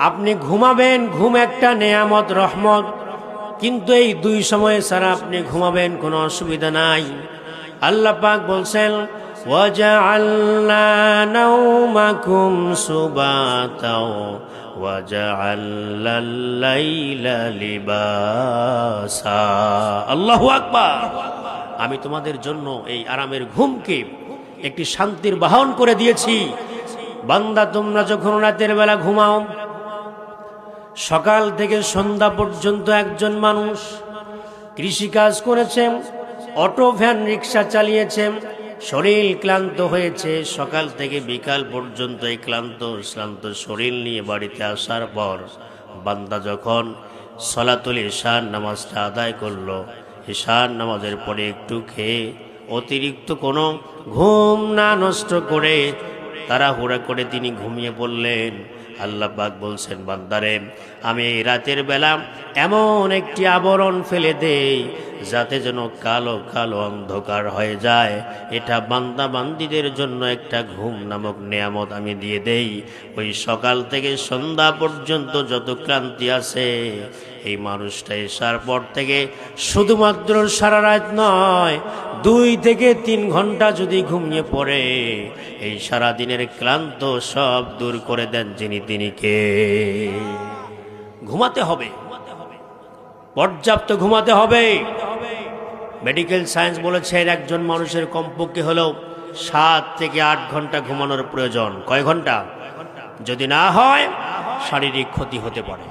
আপনি ঘুমাবেন, ঘুম একটা নেয়ামত, রহমত, কিন্তু এই দুই সময়ে ছাড়া আপনি ঘুমাবেন কোনো অসুবিধা নাই। আল্লাহ পাক বলছেন ওয়াজআলনা নাওমাকুম সুবাতাও ওয়াজআলনাল লাইলা লিবাসা। আল্লাহু আকবার। আমি তোমাদের জন্য এই আরামের ঘুমকে একটি শান্তির বাহন করে দিয়েছি। বান্দা, তোমরা যখন রাতের বেলা ঘুমাও, সকাল থেকে সন্ধ্যা পর্যন্ত একজন মানুষ কৃষিকাজ করেছেন, অটো ভ্যান রিক্সা চালিয়েছেন, শরীর ক্লান্ত হয়েছে, সকাল থেকে বিকাল পর্যন্ত এই ক্লান্ত শরীর নিয়ে বাড়িতে আসার পর বান্দা যখন সলাতুল ইশার নামাজটা আদায় করলো, ইশার নামাজের পরে একটু খেয়ে অতিরিক্ত কোনো ঘুম না নষ্ট করে তাড়াহুড়া করে তিনি ঘুমিয়ে পড়লেন। আল্লাহ পাক বলছেন, বান্দারে, আমি এই রাতের বেলা এমন একটি আবরণ ফেলে দেই যাতে যেন কালো কালো অন্ধকার হয়ে যায়। এটা বান্দা বান্দিদের জন্য একটা ঘুম নামক নেয়ামত আমি দিয়ে দেই। ওই সকাল থেকে সন্ধ্যা পর্যন্ত যত ক্লান্তি আছে, এই মানুষটা এসার পর থেকে শুধুমাত্র সারা রাত নয়, 2 থেকে 3 ঘন্টা যদি ঘুমিয়ে পড়ে, এই সারা দিনের ক্লান্ত সব দূর করে দেন যিনি, তিনি কে? ঘুমাতে হবে, পর্যাপ্ত ঘুমাতে হবে। মেডিকেল সায়েন্স বলেছে একজন মানুষের কমপক্ষে হলেও 7 থেকে 8 ঘন্টা ঘুমানোর প্রয়োজন। কয় ঘন্টা? যদি না হয় শারীরিক ক্ষতি হতে পারে।